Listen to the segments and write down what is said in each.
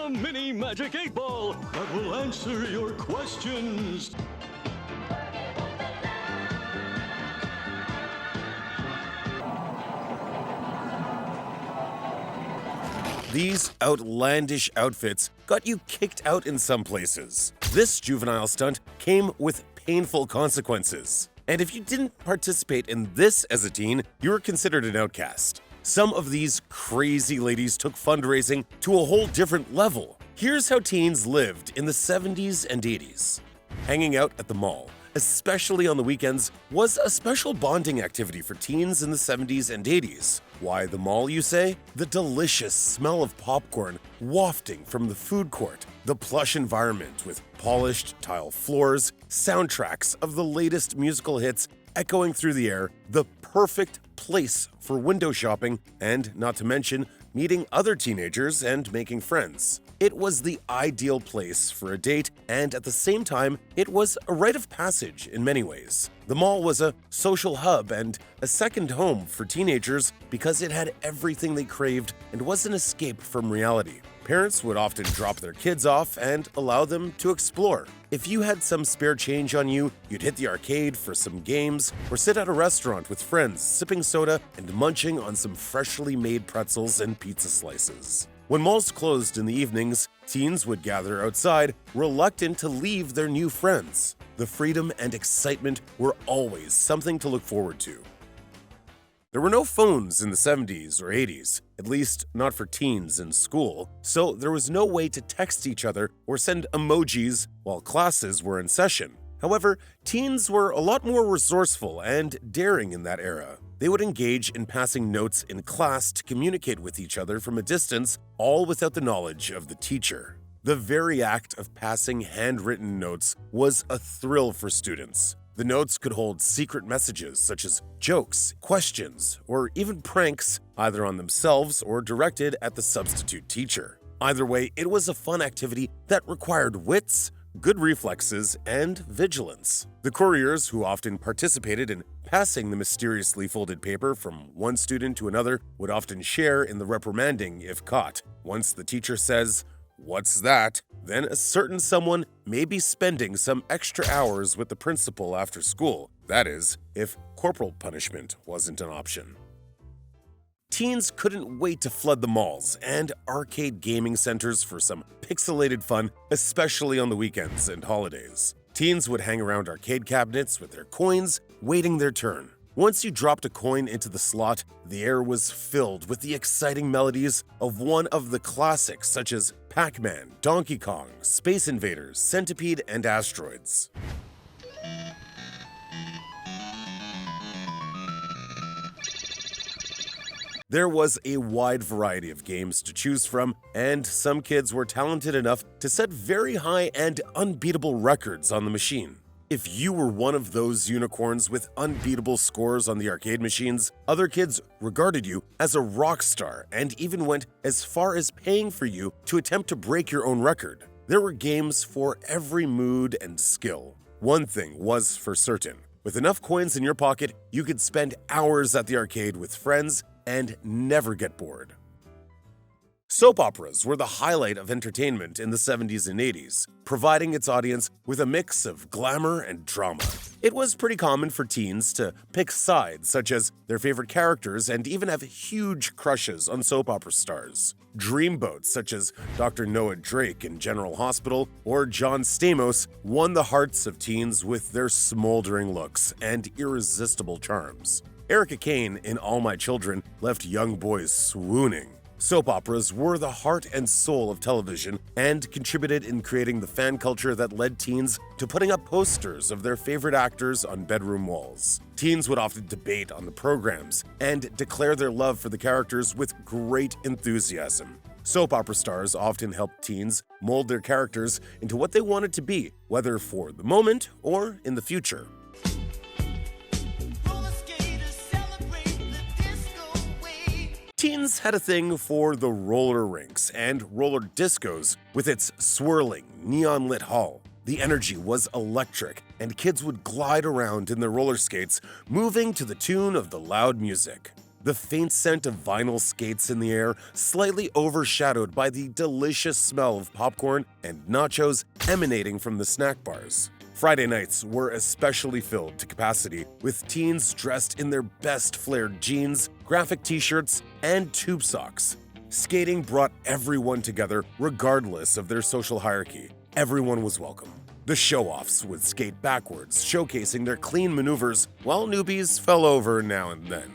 a mini magic 8-ball that will answer your questions. These outlandish outfits got you kicked out in some places. This juvenile stunt came with painful consequences. And if you didn't participate in this as a teen, you were considered an outcast. Some of these crazy ladies took fundraising to a whole different level. Here's how teens lived in the 70s and 80s. Hanging out at the mall, especially on the weekends, was a special bonding activity for teens in the 70s and 80s. Why the mall, you say? The delicious smell of popcorn wafting from the food court, the plush environment with polished tile floors, soundtracks of the latest musical hits echoing through the air, the perfect place for window shopping, and not to mention meeting other teenagers and making friends. It was the ideal place for a date, and at the same time, it was a rite of passage in many ways. The mall was a social hub and a second home for teenagers because it had everything they craved and was an escape from reality. Parents would often drop their kids off and allow them to explore. If you had some spare change on you, you'd hit the arcade for some games or sit at a restaurant with friends, sipping soda and munching on some freshly made pretzels and pizza slices. When malls closed in the evenings, teens would gather outside, reluctant to leave their new friends. The freedom and excitement were always something to look forward to. There were no phones in the 70s or 80s, at least not for teens in school, so there was no way to text each other or send emojis while classes were in session. However, teens were a lot more resourceful and daring in that era. They would engage in passing notes in class to communicate with each other from a distance, all without the knowledge of the teacher. The very act of passing handwritten notes was a thrill for students. The notes could hold secret messages such as jokes, questions, or even pranks, either on themselves or directed at the substitute teacher. Either way, it was a fun activity that required wits, good reflexes, and vigilance. The couriers, who often participated in passing the mysteriously folded paper from one student to another, would often share in the reprimanding if caught. Once the teacher says, "What's that?" then a certain someone may be spending some extra hours with the principal after school. That is, if corporal punishment wasn't an option. Teens couldn't wait to flood the malls and arcade gaming centers for some pixelated fun, especially on the weekends and holidays. Teens would hang around arcade cabinets with their coins, waiting their turn. Once you dropped a coin into the slot, the air was filled with the exciting melodies of one of the classics such as Pac-Man, Donkey Kong, Space Invaders, Centipede, and Asteroids. There was a wide variety of games to choose from, and some kids were talented enough to set very high and unbeatable records on the machine. If you were one of those unicorns with unbeatable scores on the arcade machines, other kids regarded you as a rock star and even went as far as paying for you to attempt to break your own record. There were games for every mood and skill. One thing was for certain. With enough coins in your pocket, you could spend hours at the arcade with friends and never get bored. Soap operas were the highlight of entertainment in the 70s and 80s, providing its audience with a mix of glamour and drama. It was pretty common for teens to pick sides, such as their favorite characters, and even have huge crushes on soap opera stars. Dreamboats such as Dr. Noah Drake in General Hospital or John Stamos won the hearts of teens with their smoldering looks and irresistible charms. Erica Kane in All My Children left young boys swooning. Soap operas were the heart and soul of television and contributed in creating the fan culture that led teens to putting up posters of their favorite actors on bedroom walls. Teens would often debate on the programs and declare their love for the characters with great enthusiasm. Soap opera stars often helped teens mold their characters into what they wanted to be, whether for the moment or in the future. Teens had a thing for the roller rinks and roller discos with its swirling, neon-lit hall. The energy was electric, and kids would glide around in their roller skates, moving to the tune of the loud music. the faint scent of vinyl skates in the air, slightly overshadowed by the delicious smell of popcorn and nachos emanating from the snack bars. Friday nights were especially filled to capacity, with teens dressed in their best flared jeans, graphic t-shirts, and tube socks. Skating brought everyone together regardless of their social hierarchy. Everyone was welcome. The show-offs would skate backwards, showcasing their clean maneuvers, while newbies fell over now and then.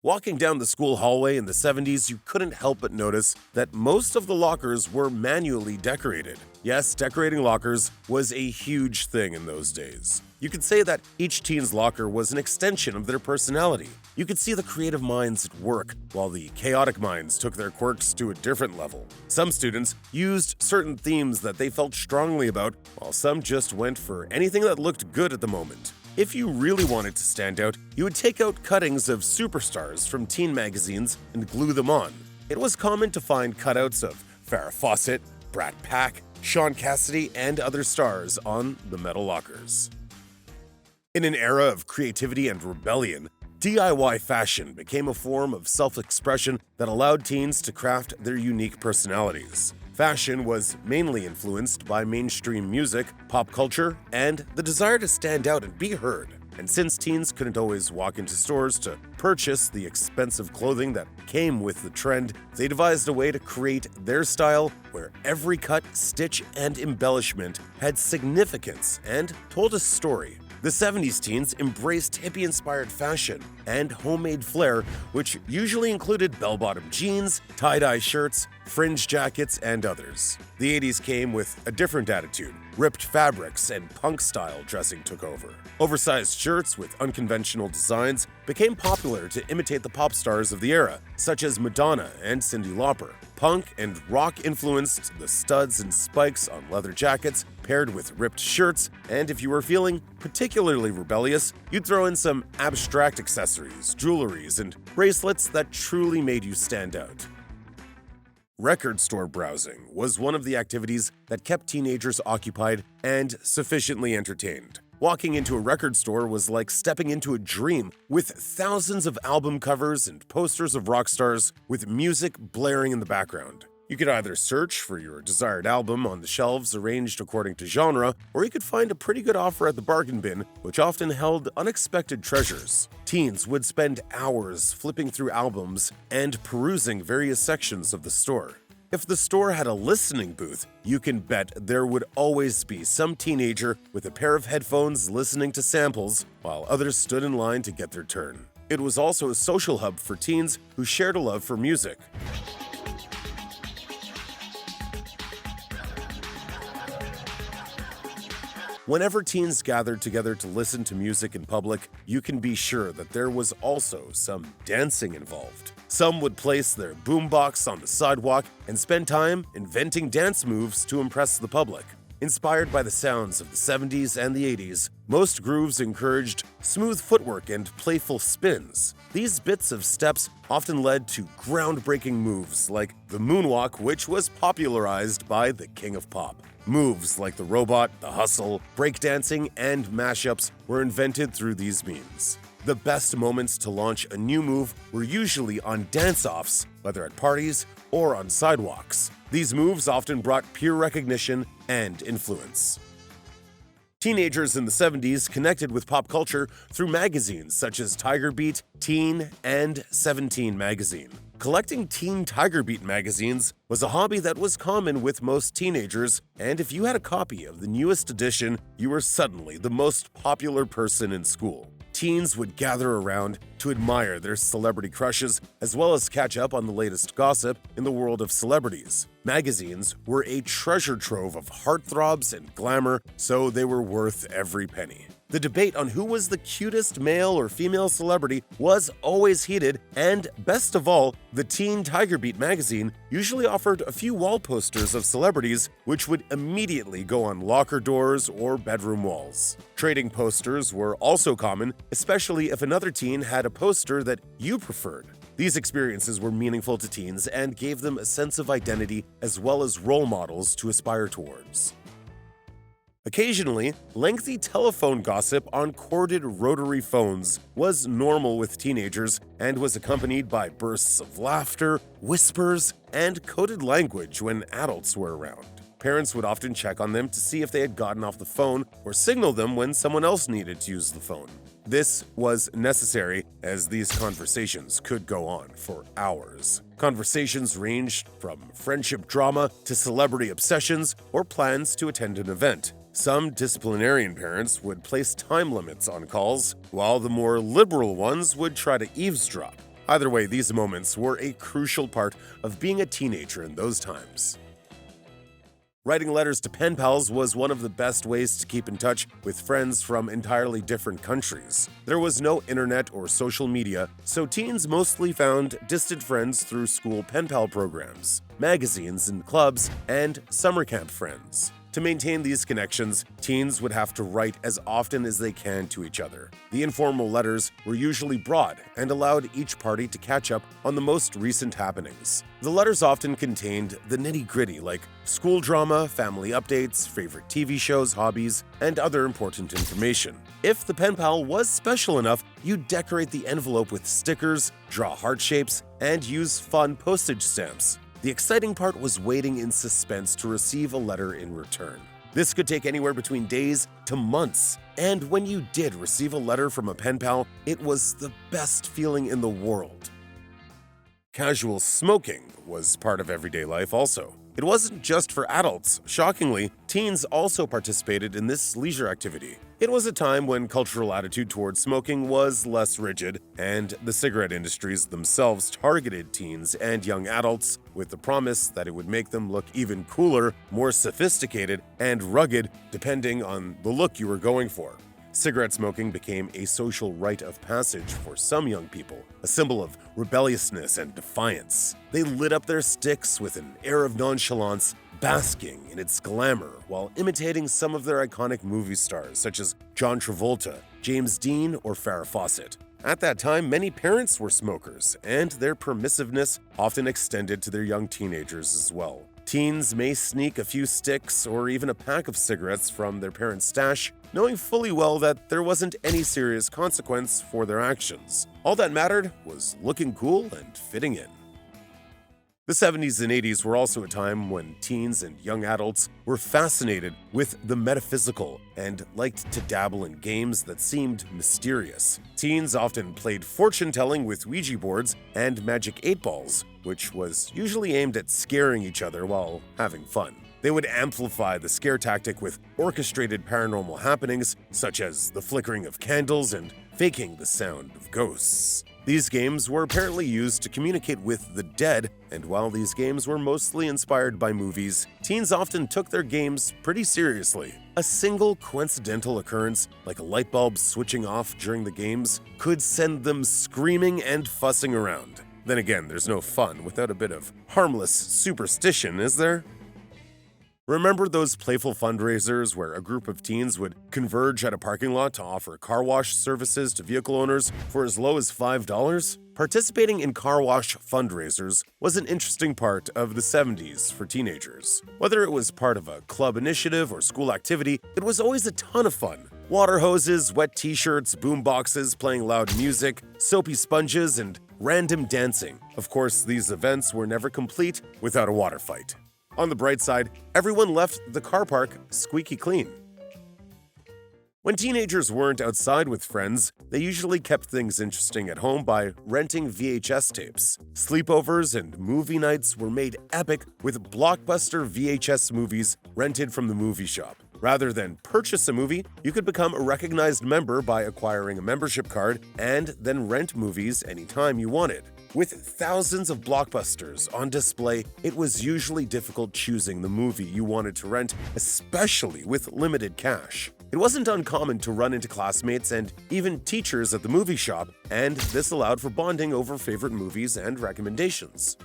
Walking down the school hallway in the 70s, you couldn't help but notice that most of the lockers were manually decorated. Yes, decorating lockers was a huge thing in those days. You could say that each teen's locker was an extension of their personality. You could see the creative minds at work, while the chaotic minds took their quirks to a different level. Some students used certain themes that they felt strongly about, while some just went for anything that looked good at the moment. If you really wanted to stand out, you would take out cuttings of superstars from teen magazines and glue them on. It was common to find cutouts of Farrah Fawcett, Brat Pack, Sean Cassidy, and other stars on the metal lockers. In an era of creativity and rebellion, DIY fashion became a form of self-expression that allowed teens to craft their unique personalities. Fashion was mainly influenced by mainstream music, pop culture, and the desire to stand out and be heard. And since teens couldn't always walk into stores to purchase the expensive clothing that came with the trend, they devised a way to create their style where every cut, stitch, and embellishment had significance and told a story. The 70s teens embraced hippie-inspired fashion and homemade flair, which usually included bell-bottom jeans, tie-dye shirts, fringe jackets, and others. The 80s came with a different attitude. Ripped fabrics and punk-style dressing took over. Oversized shirts with unconventional designs became popular to imitate the pop stars of the era, such as Madonna and Cyndi Lauper. Punk and rock influenced the studs and spikes on leather jackets, paired with ripped shirts, and if you were feeling particularly rebellious, you'd throw in some abstract accessories, jewelries, and bracelets that truly made you stand out. Record store browsing was one of the activities that kept teenagers occupied and sufficiently entertained. Walking into a record store was like stepping into a dream, with thousands of album covers and posters of rock stars with music blaring in the background. You could either search for your desired album on the shelves arranged according to genre, or you could find a pretty good offer at the bargain bin, which often held unexpected treasures. Teens would spend hours flipping through albums and perusing various sections of the store. If the store had a listening booth, you can bet there would always be some teenager with a pair of headphones listening to samples, while others stood in line to get their turn. It was also a social hub for teens who shared a love for music. Whenever teens gathered together to listen to music in public, you can be sure that there was also some dancing involved. Some would place their boombox on the sidewalk and spend time inventing dance moves to impress the public. Inspired by the sounds of the 70s and the 80s, most grooves encouraged smooth footwork and playful spins. These bits of steps often led to groundbreaking moves like the moonwalk, which was popularized by the King of Pop. Moves like the robot, the hustle, breakdancing, and mashups were invented through these means. The best moments to launch a new move were usually on dance-offs, whether at parties or on sidewalks. These moves often brought peer recognition and influence. Teenagers in the 70s connected with pop culture through magazines such as Tiger Beat, Teen, and 17 magazine. Collecting Teen Tiger Beat magazines was a hobby that was common with most teenagers, and if you had a copy of the newest edition, you were suddenly the most popular person in school. Teens would gather around to admire their celebrity crushes, as well as catch up on the latest gossip in the world of celebrities. Magazines were a treasure trove of heartthrobs and glamour, so they were worth every penny. The debate on who was the cutest male or female celebrity was always heated, and best of all, the Teen Tiger Beat magazine usually offered a few wall posters of celebrities which would immediately go on locker doors or bedroom walls. Trading posters were also common, especially if another teen had a poster that you preferred. These experiences were meaningful to teens and gave them a sense of identity as well as role models to aspire towards. Occasionally, lengthy telephone gossip on corded rotary phones was normal with teenagers and was accompanied by bursts of laughter, whispers, and coded language when adults were around. Parents would often check on them to see if they had gotten off the phone or signal them when someone else needed to use the phone. This was necessary as these conversations could go on for hours. Conversations ranged from friendship drama to celebrity obsessions or plans to attend an event. Some disciplinarian parents would place time limits on calls, while the more liberal ones would try to eavesdrop. Either way, these moments were a crucial part of being a teenager in those times. Writing letters to pen pals was one of the best ways to keep in touch with friends from entirely different countries. There was no internet or social media, so teens mostly found distant friends through school pen pal programs, magazines and clubs, and summer camp friends. To maintain these connections, teens would have to write as often as they can to each other. The informal letters were usually broad and allowed each party to catch up on the most recent happenings. The letters often contained the nitty-gritty like school drama, family updates, favorite TV shows, hobbies, and other important information. If the pen pal was special enough, you'd decorate the envelope with stickers, draw heart shapes, and use fun postage stamps. The exciting part was waiting in suspense to receive a letter in return. This could take anywhere between days to months, and when you did receive a letter from a pen pal, it was the best feeling in the world. Casual smoking was part of everyday life also. It wasn't just for adults. Shockingly, teens also participated in this leisure activity. It was a time when cultural attitude towards smoking was less rigid, and the cigarette industries themselves targeted teens and young adults with the promise that it would make them look even cooler, more sophisticated, and rugged depending on the look you were going for. Cigarette smoking became a social rite of passage for some young people, a symbol of rebelliousness and defiance. They lit up their sticks with an air of nonchalance, basking in its glamour while imitating some of their iconic movie stars such as John Travolta, James Dean, or Farrah Fawcett. At that time, many parents were smokers, and their permissiveness often extended to their young teenagers as well. Teens may sneak a few sticks or even a pack of cigarettes from their parents' stash, knowing fully well that there wasn't any serious consequence for their actions. All that mattered was looking cool and fitting in. The 70s and 80s were also a time when teens and young adults were fascinated with the metaphysical and liked to dabble in games that seemed mysterious. Teens often played fortune-telling with Ouija boards and Magic 8 Balls, which was usually aimed at scaring each other while having fun. They would amplify the scare tactic with orchestrated paranormal happenings, such as the flickering of candles and faking the sound of ghosts. These games were apparently used to communicate with the dead, and while these games were mostly inspired by movies, teens often took their games pretty seriously. A single coincidental occurrence, like a light bulb switching off during the games, could send them screaming and fussing around. Then again, there's no fun without a bit of harmless superstition, is there? Remember those playful fundraisers where a group of teens would converge at a parking lot to offer car wash services to vehicle owners for as low as $5? Participating in car wash fundraisers was an interesting part of the 70s for teenagers. Whether it was part of a club initiative or school activity, it was always a ton of fun. Water hoses, wet t-shirts, boom boxes playing loud music, soapy sponges, and random dancing. Of course, these events were never complete without a water fight. On the bright side, everyone left the car park squeaky clean. When teenagers weren't outside with friends, they usually kept things interesting at home by renting VHS tapes. Sleepovers and movie nights were made epic with Blockbuster VHS movies rented from the movie shop. Rather than purchase a movie, you could become a recognized member by acquiring a membership card and then rent movies anytime you wanted. With thousands of blockbusters on display, it was usually difficult choosing the movie you wanted to rent, especially with limited cash. It wasn't uncommon to run into classmates and even teachers at the movie shop, and this allowed for bonding over favorite movies and recommendations.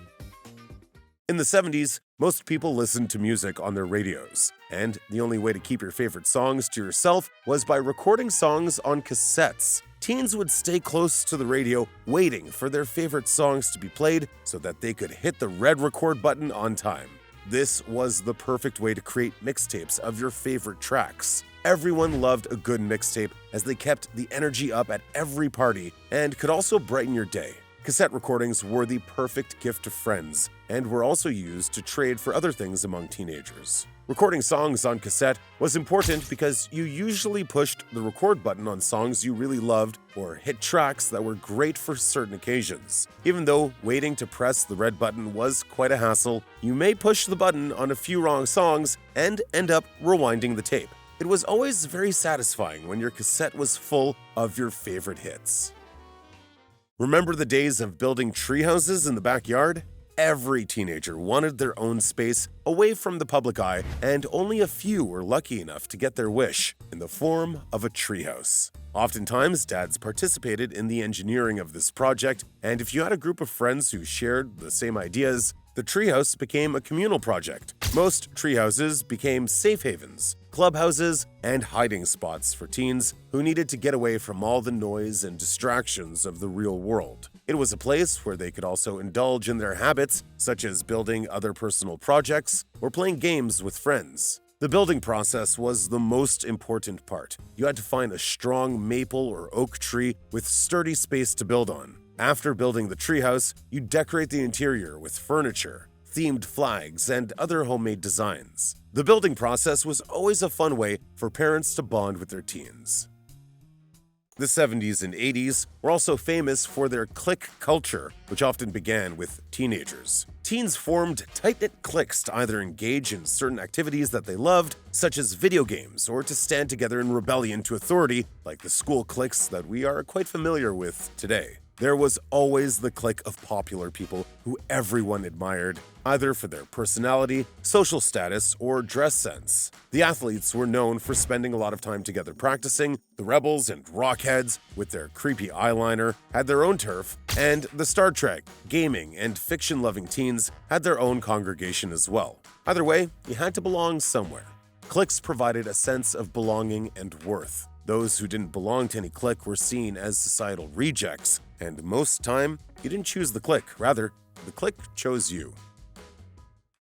In the 70s, most people listened to music on their radios, and the only way to keep your favorite songs to yourself was by recording songs on cassettes. Teens would stay close to the radio, waiting for their favorite songs to be played so that they could hit the red record button on time. This was the perfect way to create mixtapes of your favorite tracks. Everyone loved a good mixtape as they kept the energy up at every party and could also brighten your day. Cassette recordings were the perfect gift to friends and were also used to trade for other things among teenagers. Recording songs on cassette was important because you usually pushed the record button on songs you really loved or hit tracks that were great for certain occasions. Even though waiting to press the red button was quite a hassle, you may push the button on a few wrong songs and end up rewinding the tape. It was always very satisfying when your cassette was full of your favorite hits. Remember the days of building treehouses in the backyard? Every teenager wanted their own space away from the public eye, and only a few were lucky enough to get their wish in the form of a treehouse. Oftentimes, dads participated in the engineering of this project, and if you had a group of friends who shared the same ideas, the treehouse became a communal project. Most treehouses became safe havens, clubhouses, and hiding spots for teens who needed to get away from all the noise and distractions of the real world. It was a place where they could also indulge in their habits, such as building other personal projects or playing games with friends. The building process was the most important part. You had to find a strong maple or oak tree with sturdy space to build on. After building the treehouse, you decorate the interior with furniture, themed flags, and other homemade designs. The building process was always a fun way for parents to bond with their teens. The 70s and 80s were also famous for their clique culture, which often began with teenagers. Teens formed tight-knit cliques to either engage in certain activities that they loved, such as video games, or to stand together in rebellion to authority, like the school cliques that we are quite familiar with today. There was always the clique of popular people who everyone admired, either for their personality, social status, or dress sense. The athletes were known for spending a lot of time together practicing, the rebels and rockheads, with their creepy eyeliner, had their own turf, and the Star Trek, gaming, and fiction-loving teens had their own congregation as well. Either way, you had to belong somewhere. Cliques provided a sense of belonging and worth. Those who didn't belong to any clique were seen as societal rejects, and most time, you didn't choose the clique, rather, the clique chose you.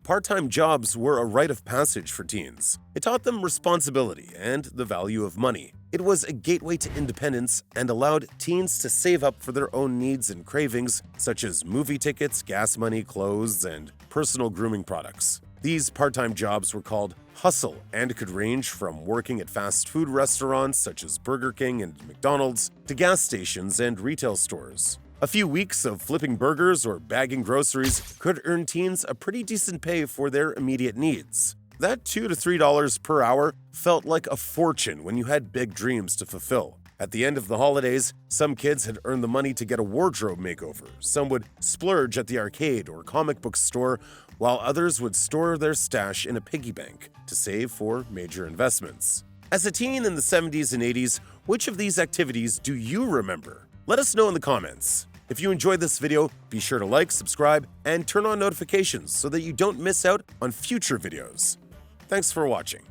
Part-time jobs were a rite of passage for teens. It taught them responsibility and the value of money. It was a gateway to independence and allowed teens to save up for their own needs and cravings, such as movie tickets, gas money, clothes, and personal grooming products. These part-time jobs were called hustle and could range from working at fast food restaurants such as Burger King and McDonald's to gas stations and retail stores. A few weeks of flipping burgers or bagging groceries could earn teens a pretty decent pay for their immediate needs. That $2 to $3 per hour felt like a fortune when you had big dreams to fulfill. At the end of the holidays, some kids had earned the money to get a wardrobe makeover. Some would splurge at the arcade or comic book store, while others would store their stash in a piggy bank to save for major investments. As a teen in the 70s and 80s, which of these activities do you remember? Let us know in the comments. If you enjoyed this video, be sure to like, subscribe, and turn on notifications so that you don't miss out on future videos. Thanks for watching.